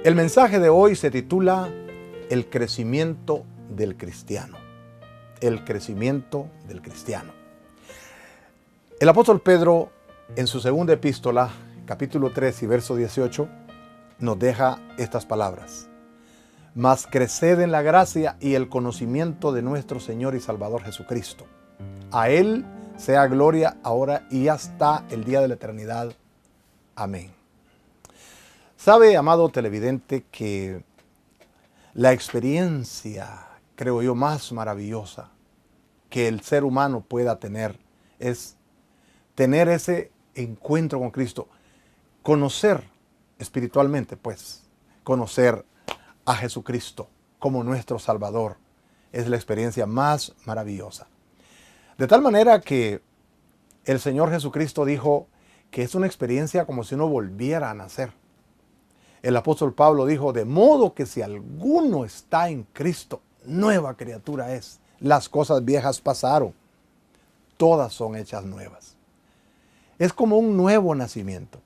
El mensaje de hoy se titula El crecimiento del cristiano. El crecimiento del cristiano. El apóstol Pedro, en su segunda epístola, capítulo 3 y verso 18, nos deja estas palabras. Mas creced en la gracia y el conocimiento de nuestro Señor y Salvador Jesucristo. A Él sea gloria ahora y hasta el día de la eternidad. Amén. Sabe, amado televidente, que la experiencia, creo yo, más maravillosa que el ser humano pueda tener es tener ese encuentro con Cristo, conocer espiritualmente, pues, conocer a Jesucristo como nuestro Salvador. Es la experiencia más maravillosa. De tal manera que el Señor Jesucristo dijo que es una experiencia como si uno volviera a nacer. El apóstol Pablo dijo, de modo que si alguno está en Cristo, nueva criatura es. Las cosas viejas pasaron, todas son hechas nuevas. Es como un nuevo nacimiento.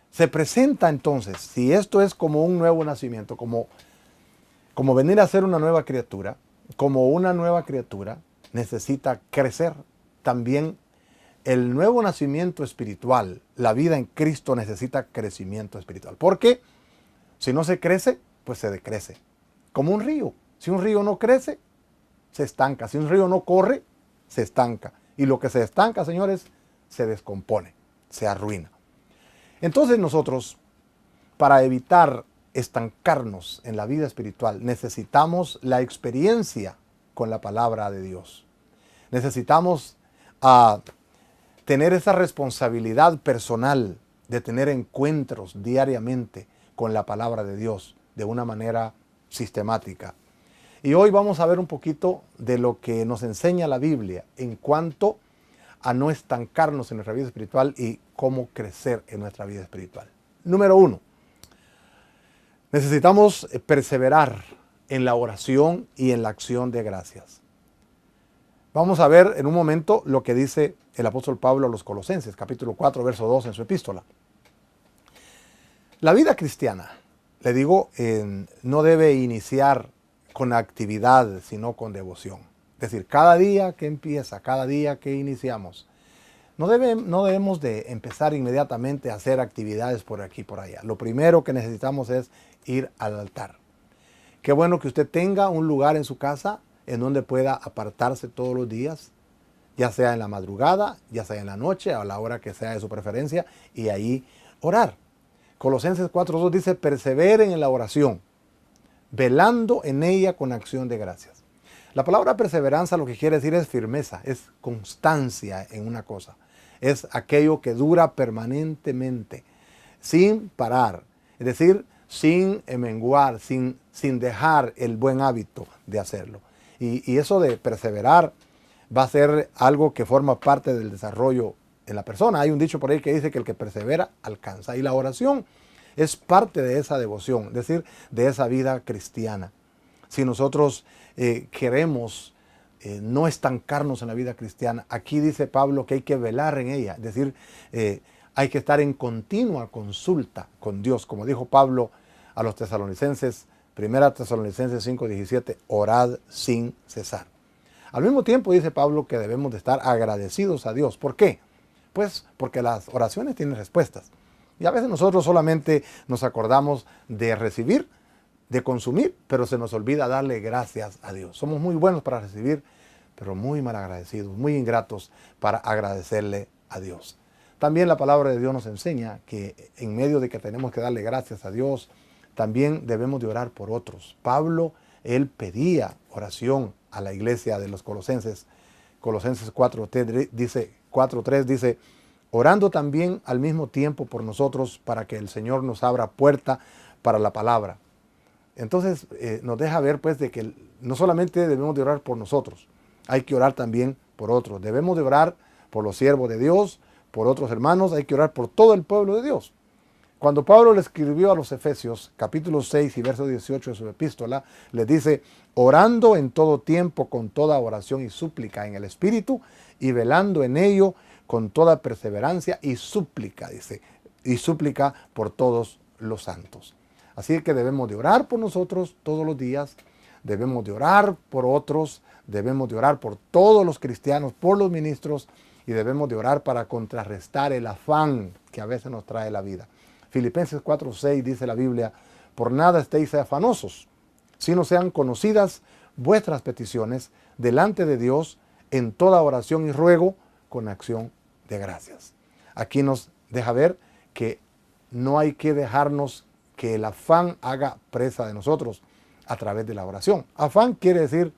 Se presenta entonces, si esto es como un nuevo nacimiento, como venir a ser una nueva criatura, como una nueva criatura necesita crecer. También el nuevo nacimiento espiritual, la vida en Cristo necesita crecimiento espiritual. ¿Por qué? Si no se crece, pues se decrece. Como un río. Si un río no crece, se estanca. Si un río no corre, se estanca. Y lo que se estanca, señores, se descompone, se arruina. Entonces nosotros, para evitar estancarnos en la vida espiritual, necesitamos la experiencia con la palabra de Dios. Necesitamos tener esa responsabilidad personal de tener encuentros diariamente con la palabra de Dios de una manera sistemática. Y hoy vamos a ver un poquito de lo que nos enseña la Biblia en cuanto a no estancarnos en nuestra vida espiritual y cómo crecer en nuestra vida espiritual. Número 1. Necesitamos perseverar en la oración y en la acción de gracias. Vamos a ver en un momento lo que dice el apóstol Pablo a los Colosenses, capítulo 4, verso 2 en su epístola. La vida cristiana, le digo, no debe iniciar con actividad, sino con devoción. Es decir, cada día que empieza, cada día que iniciamos, no debemos de empezar inmediatamente a hacer actividades por aquí y por allá. Lo primero que necesitamos es ir al altar. Qué bueno que usted tenga un lugar en su casa en donde pueda apartarse todos los días, ya sea en la madrugada, ya sea en la noche, a la hora que sea de su preferencia, y ahí orar. Colosenses 4:2 dice, perseveren en la oración, velando en ella con acción de gracias. La palabra perseverancia lo que quiere decir es firmeza, es constancia en una cosa. Es aquello que dura permanentemente, sin parar. Es decir, sin menguar, sin dejar el buen hábito de hacerlo. Y eso de perseverar va a ser algo que forma parte del desarrollo en la persona. Hay un dicho por ahí que dice que el que persevera alcanza. Y la oración es parte de esa devoción, es decir, de esa vida cristiana. Si nosotros queremos no estancarnos en la vida cristiana, aquí dice Pablo que hay que velar en ella. Es decir, hay que estar en continua consulta con Dios. Como dijo Pablo a los tesalonicenses, 1 Tesalonicenses 5:17, orad sin cesar. Al mismo tiempo dice Pablo que debemos de estar agradecidos a Dios. ¿Por qué? Pues porque las oraciones tienen respuestas. Y a veces nosotros solamente nos acordamos de recibir, de consumir, pero se nos olvida darle gracias a Dios. Somos muy buenos para recibir, pero muy mal agradecidos, muy ingratos para agradecerle a Dios. También la palabra de Dios nos enseña que en medio de que tenemos que darle gracias a Dios, también debemos de orar por otros. Pablo, él pedía oración a la iglesia de los Colosenses. Colosenses 4:3 dice, orando también al mismo tiempo por nosotros para que el Señor nos abra puerta para la palabra. Entonces nos deja ver pues de que no solamente debemos de orar por nosotros, hay que orar también por otros. Debemos de orar por los siervos de Dios, por otros hermanos, hay que orar por todo el pueblo de Dios. Cuando Pablo le escribió a los Efesios, capítulo 6 y verso 18 de su epístola, les dice, orando en todo tiempo con toda oración y súplica en el Espíritu y velando en ello con toda perseverancia y súplica, dice, y súplica por todos los santos. Así que debemos de orar por nosotros todos los días, debemos de orar por otros, debemos de orar por todos los cristianos, por los ministros, y debemos de orar para contrarrestar el afán que a veces nos trae la vida. Filipenses 4:6 dice la Biblia: por nada estéis afanosos, sino sean conocidas vuestras peticiones delante de Dios en toda oración y ruego con acción de gracias. Aquí nos deja ver que no hay que dejarnos que el afán haga presa de nosotros a través de la oración. Afán quiere decir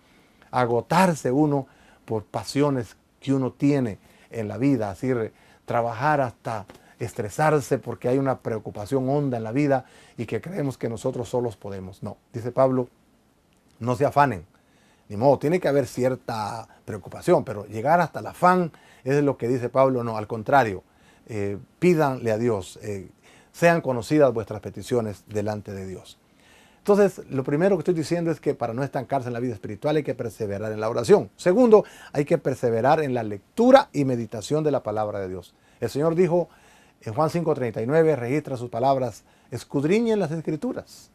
agotarse uno por pasiones que uno tiene en la vida, así trabajar hasta estresarse porque hay una preocupación honda en la vida y que creemos que nosotros solos podemos. No, dice Pablo, no se afanen. Ni modo, tiene que haber cierta preocupación, pero llegar hasta el afán es lo que dice Pablo. No, al contrario, pídanle a Dios, sean conocidas vuestras peticiones delante de Dios. Entonces, lo primero que estoy diciendo es que para no estancarse en la vida espiritual hay que perseverar en la oración. Segundo, hay que perseverar en la lectura y meditación de la palabra de Dios. El Señor dijo en Juan 5:39, registra sus palabras: escudriñen las Escrituras,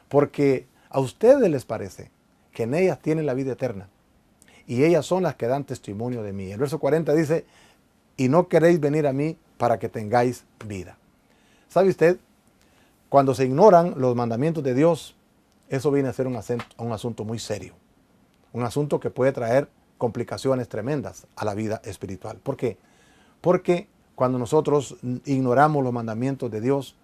porque a ustedes les parece que en ellas tienen la vida eterna, y ellas son las que dan testimonio de mí. El verso 40 dice: y no queréis venir a mí para que tengáis vida. ¿Sabe usted? Cuando se ignoran los mandamientos de Dios, eso viene a ser un asunto muy serio. Un asunto que puede traer complicaciones tremendas a la vida espiritual. ¿Por qué? Porque cuando nosotros ignoramos los mandamientos de Dios,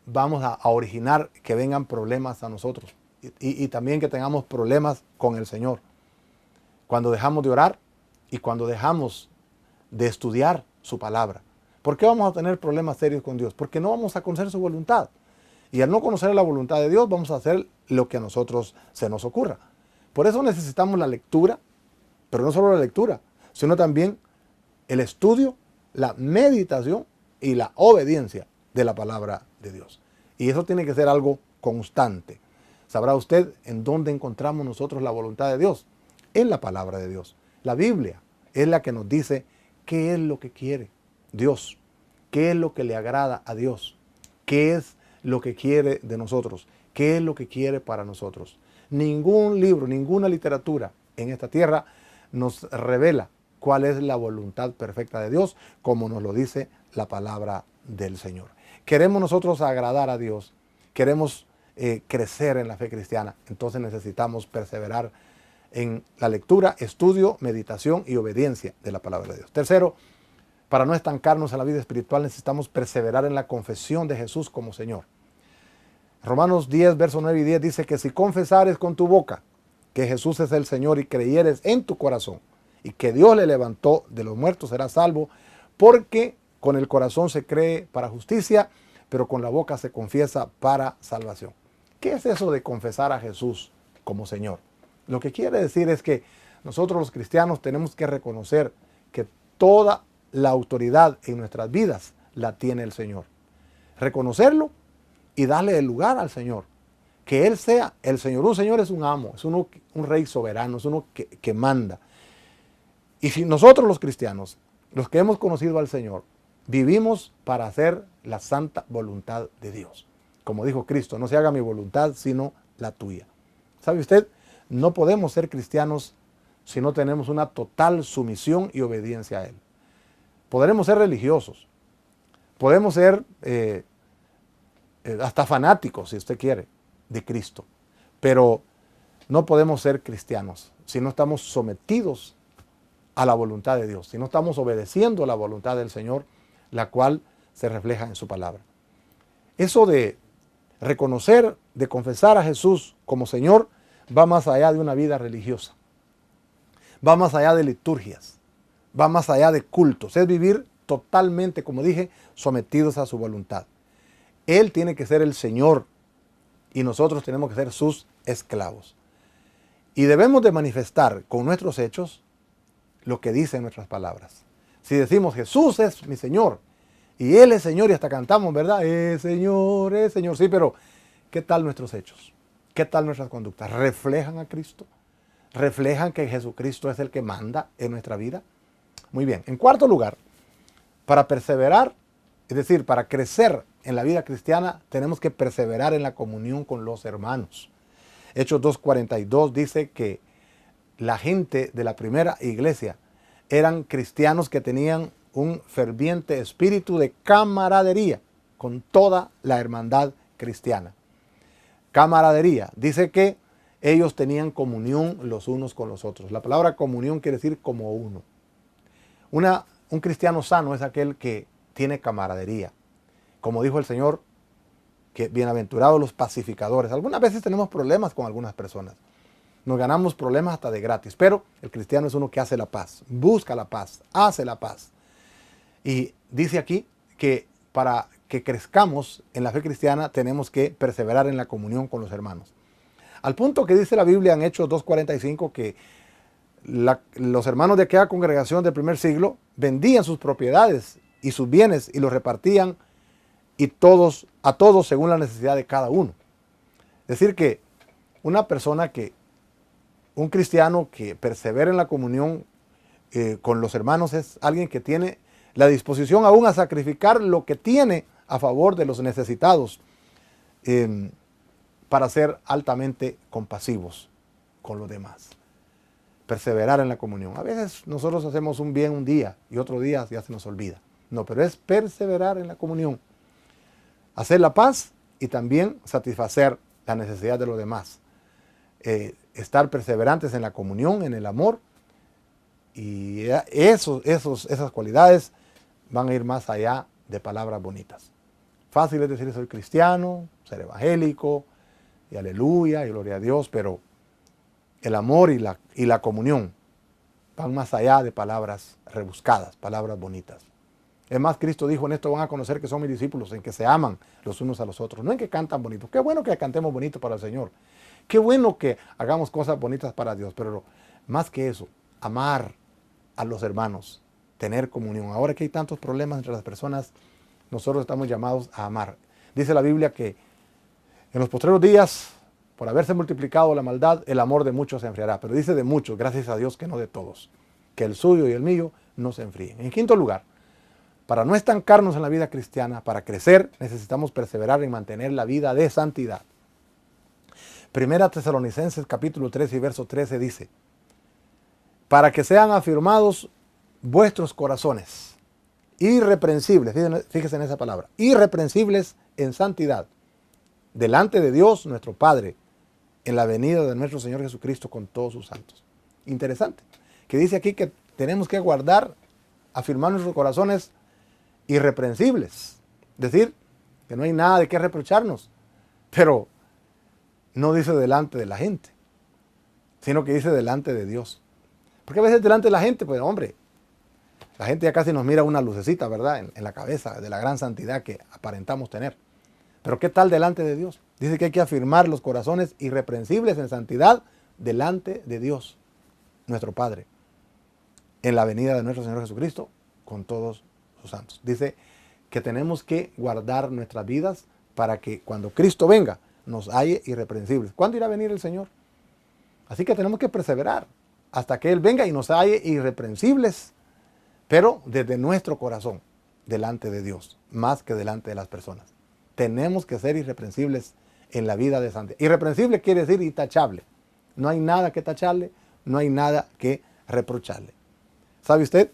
vamos a originar que vengan problemas a nosotros y también que tengamos problemas con el Señor. Cuando dejamos de orar y cuando dejamos de estudiar su palabra. ¿Por qué vamos a tener problemas serios con Dios? Porque no vamos a conocer su voluntad. Y al no conocer la voluntad de Dios, vamos a hacer lo que a nosotros se nos ocurra. Por eso necesitamos la lectura, pero no solo la lectura, sino también el estudio, la meditación y la obediencia de la palabra de Dios. Y eso tiene que ser algo constante. ¿Sabrá usted en dónde encontramos nosotros la voluntad de Dios? En la palabra de Dios. La Biblia es la que nos dice qué es lo que quiere Dios, qué es lo que le agrada a Dios, qué es lo que quiere de nosotros, qué es lo que quiere para nosotros. Ningún libro, ninguna literatura en esta tierra nos revela cuál es la voluntad perfecta de Dios, como nos lo dice la palabra del Señor. Queremos nosotros agradar a Dios, queremos crecer en la fe cristiana, entonces necesitamos perseverar en la lectura, estudio, meditación y obediencia de la palabra de Dios. Tercero, para no estancarnos en la vida espiritual necesitamos perseverar en la confesión de Jesús como Señor. Romanos 10, versos 9 y 10 dice que si confesares con tu boca que Jesús es el Señor y creyeres en tu corazón y que Dios le levantó de los muertos, serás salvo, porque con el corazón se cree para justicia, pero con la boca se confiesa para salvación. ¿Qué es eso de confesar a Jesús como Señor? Lo que quiere decir es que nosotros los cristianos tenemos que reconocer que toda la autoridad en nuestras vidas la tiene el Señor. Reconocerlo y darle el lugar al Señor. Que Él sea el Señor. Un Señor es un amo, es un rey soberano, es uno que manda. Y si nosotros los cristianos, los que hemos conocido al Señor, vivimos para hacer la santa voluntad de Dios. Como dijo Cristo, no se haga mi voluntad sino la tuya. ¿Sabe usted? No podemos ser cristianos si no tenemos una total sumisión y obediencia a Él. Podremos ser religiosos, podemos ser hasta fanáticos, si usted quiere, de Cristo, pero no podemos ser cristianos si no estamos sometidos a la voluntad de Dios, si no estamos obedeciendo a la voluntad del Señor, la cual se refleja en su palabra. Eso de reconocer, de confesar a Jesús como Señor, va más allá de una vida religiosa, va más allá de liturgias, va más allá de cultos, es vivir totalmente, como dije, sometidos a su voluntad. Él tiene que ser el Señor y nosotros tenemos que ser sus esclavos. Y debemos de manifestar con nuestros hechos lo que dicen nuestras palabras. Si decimos Jesús es mi Señor y Él es Señor y hasta cantamos, ¿verdad? Señor, Señor. Sí, pero ¿qué tal nuestros hechos? ¿Qué tal nuestras conductas? ¿Reflejan a Cristo? ¿Reflejan que Jesucristo es el que manda en nuestra vida? Muy bien. En cuarto lugar, para perseverar, es decir, para crecer en la vida cristiana, tenemos que perseverar en la comunión con los hermanos. Hechos 2:42 dice que la gente de la primera iglesia eran cristianos que tenían un ferviente espíritu de camaradería con toda la hermandad cristiana. Camaradería, dice que ellos tenían comunión los unos con los otros. La palabra comunión quiere decir como uno. Un cristiano sano es aquel que tiene camaradería. Como dijo el Señor, que bienaventurados los pacificadores. Algunas veces tenemos problemas con algunas personas. Nos ganamos problemas hasta de gratis, pero el cristiano es uno que hace la paz, busca la paz, hace la paz. Y dice aquí que para que crezcamos en la fe cristiana tenemos que perseverar en la comunión con los hermanos. Al punto que dice la Biblia en Hechos 2:45 que los hermanos de aquella congregación del primer siglo vendían sus propiedades y sus bienes y los repartían y a todos según la necesidad de cada uno. Es decir que un cristiano que persevera en la comunión con los hermanos es alguien que tiene la disposición aún a sacrificar lo que tiene a favor de los necesitados para ser altamente compasivos con los demás. Perseverar en la comunión. A veces nosotros hacemos un bien un día y otro día ya se nos olvida. No, pero es perseverar en la comunión. Hacer la paz y también satisfacer la necesidad de los demás. Estar perseverantes en la comunión, en el amor. Y esas cualidades van a ir más allá de palabras bonitas. Fácil es decir soy cristiano, ser evangélico, y aleluya, y gloria a Dios, pero el amor y la comunión van más allá de palabras rebuscadas, palabras bonitas. Es más, Cristo dijo, en esto van a conocer que son mis discípulos, en que se aman los unos a los otros, no en que cantan bonito. Qué bueno que cantemos bonito para el Señor. Qué bueno que hagamos cosas bonitas para Dios, pero más que eso, amar a los hermanos, tener comunión. Ahora que hay tantos problemas entre las personas, nosotros estamos llamados a amar. Dice la Biblia que en los postreros días, por haberse multiplicado la maldad, el amor de muchos se enfriará. Pero dice de muchos, gracias a Dios que no de todos. Que el suyo y el mío no se enfríen. En quinto lugar, para no estancarnos en la vida cristiana, para crecer, necesitamos perseverar en mantener la vida de santidad. Primera Tesalonicenses capítulo 3 y verso 13 dice, para que sean afirmados vuestros corazones, irreprensibles, fíjese en esa palabra, irreprensibles en santidad, delante de Dios nuestro Padre, en la venida de nuestro Señor Jesucristo con todos sus santos. Interesante, que dice aquí que tenemos que guardar, afirmar nuestros corazones irreprensibles, es decir, que no hay nada de qué reprocharnos, pero no dice delante de la gente, sino que dice delante de Dios. Porque a veces delante de la gente, pues hombre, la gente ya casi nos mira una lucecita, ¿verdad? En la cabeza de la gran santidad que aparentamos tener. Pero ¿qué tal delante de Dios? Dice que hay que afirmar los corazones irreprensibles en santidad delante de Dios, nuestro Padre, en la venida de nuestro Señor Jesucristo con todos sus santos. Dice que tenemos que guardar nuestras vidas para que cuando Cristo venga nos halle irreprensibles. ¿Cuándo irá a venir el Señor? Así que tenemos que perseverar hasta que Él venga y nos halle irreprensibles, pero desde nuestro corazón, delante de Dios, más que delante de las personas. Tenemos que ser irreprensibles en la vida de santidad. Irreprensible quiere decir intachable. No hay nada que tacharle, no hay nada que reprocharle. ¿Sabe usted?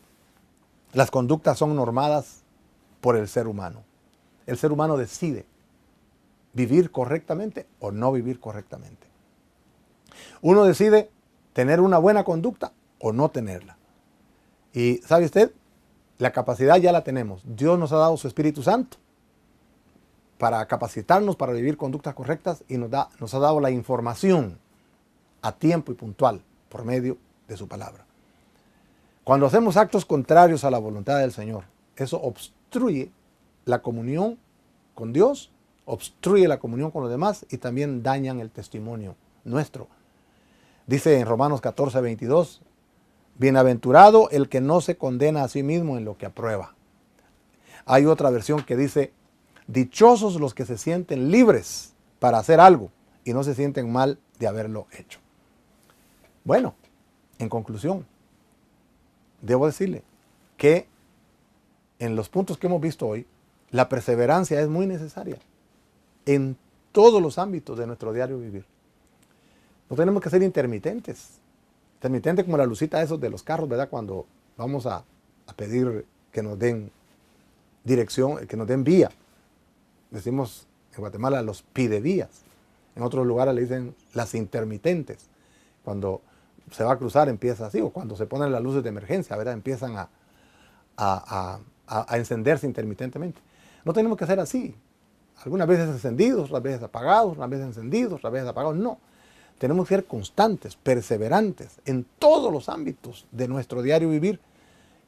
Las conductas son normadas por el ser humano. El ser humano decide vivir correctamente o no vivir correctamente. Uno decide tener una buena conducta o no tenerla. Y ¿sabe usted? La capacidad ya la tenemos. Dios nos ha dado su Espíritu Santo para capacitarnos para vivir conductas correctas y nos ha dado la información a tiempo y puntual por medio de su palabra. Cuando hacemos actos contrarios a la voluntad del Señor, eso obstruye la comunión con Dios, obstruye la comunión con los demás y también dañan el testimonio nuestro. Dice en Romanos 14:22, bienaventurado el que no se condena a sí mismo en lo que aprueba. Hay otra versión que dice, dichosos los que se sienten libres para hacer algo y no se sienten mal de haberlo hecho. Bueno, en conclusión, debo decirle que en los puntos que hemos visto hoy, La perseverancia es muy necesaria en todos los ámbitos de nuestro diario vivir. No tenemos que ser intermitentes. Intermitentes como la lucita esos de los carros, ¿verdad? Cuando vamos a pedir que nos den dirección, que nos den vía. Decimos en Guatemala los pidevías. En otros lugares le dicen las intermitentes. Cuando se va a cruzar empieza así, o cuando se ponen las luces de emergencia, ¿verdad? Empiezan a encenderse intermitentemente. No tenemos que ser así. Algunas veces encendidos, otras veces apagados, unas veces encendidos, otras veces apagados. No. Tenemos que ser constantes, perseverantes en todos los ámbitos de nuestro diario vivir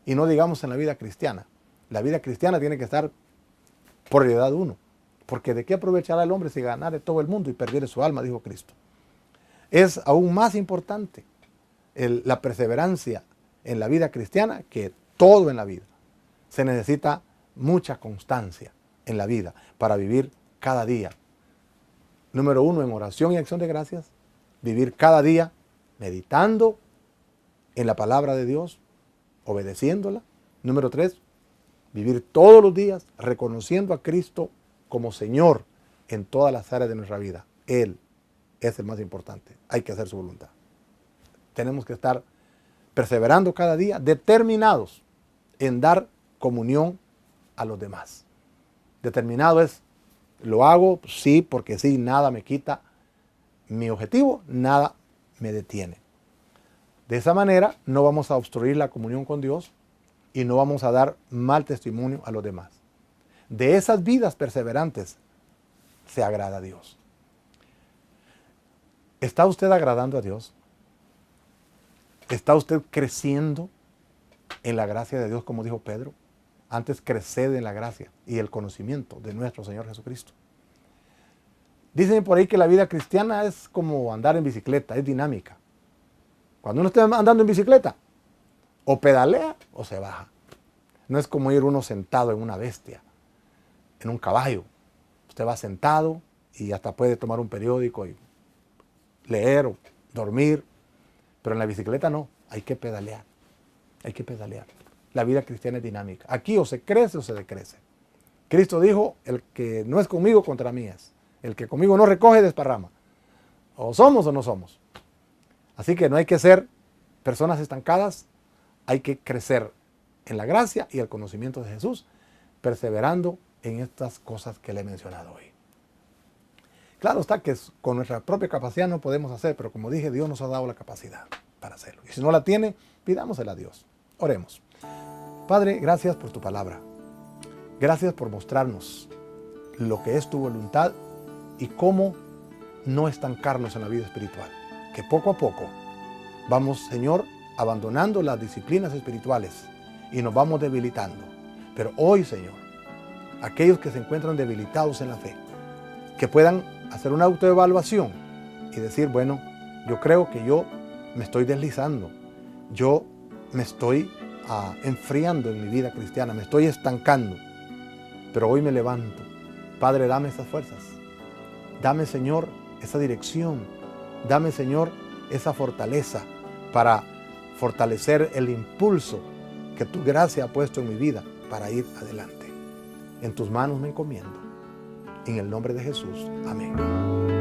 y no digamos en la vida cristiana. La vida cristiana tiene que estar por prioridad uno. Porque ¿de qué aprovechará el hombre si ganare todo el mundo y perdiere su alma?, dijo Cristo. Es aún más importante la perseverancia en la vida cristiana que todo en la vida. Se necesita mucha constancia en la vida para vivir cada día. Número 1, en oración y acción de gracias. Vivir cada día meditando en la palabra de Dios, obedeciéndola. Número 3, vivir todos los días reconociendo a Cristo como Señor en todas las áreas de nuestra vida. Él es el más importante. Hay que hacer su voluntad. Tenemos que estar perseverando cada día, determinados en dar comunión a los demás. Determinado es, lo hago, sí, porque sí, nada me quita mi objetivo, nada me detiene. De esa manera no vamos a obstruir la comunión con Dios y no vamos a dar mal testimonio a los demás. De esas vidas perseverantes se agrada a Dios. ¿Está usted agradando a Dios? ¿Está usted creciendo en la gracia de Dios, como dijo Pedro? Antes creced en la gracia y el conocimiento de nuestro Señor Jesucristo. Dicen por ahí que la vida cristiana es como andar en bicicleta, es dinámica. Cuando uno está andando en bicicleta, o pedalea o se baja. No es como ir uno sentado en una bestia, en un caballo. Usted va sentado y hasta puede tomar un periódico y leer o dormir. Pero en la bicicleta no, hay que pedalear. Hay que pedalear. La vida cristiana es dinámica. Aquí o se crece o se decrece. Cristo dijo, el que no es conmigo, contra mí es. El que conmigo no recoge, desparrama. O somos o no somos. Así que no hay que ser personas estancadas, hay que crecer en la gracia y el conocimiento de Jesús, perseverando en estas cosas que le he mencionado hoy. Claro está que con nuestra propia capacidad no podemos hacer, pero como dije, Dios nos ha dado la capacidad para hacerlo. Y si no la tiene, pidámosela a Dios. Oremos. Padre, gracias por tu palabra. Gracias por mostrarnos lo que es tu voluntad y cómo no estancarnos en la vida espiritual. Que poco a poco vamos, Señor, abandonando las disciplinas espirituales y nos vamos debilitando. Pero hoy, Señor, aquellos que se encuentran debilitados en la fe, que puedan hacer una autoevaluación y decir, bueno, yo creo que yo me estoy deslizando, yo me estoy enfriando en mi vida cristiana, me estoy estancando, pero hoy me levanto. Padre, dame esas fuerzas, dame, Señor, esa dirección, dame, Señor, esa fortaleza para fortalecer el impulso que tu gracia ha puesto en mi vida para ir adelante. En tus manos me encomiendo. En el nombre de Jesús. Amén.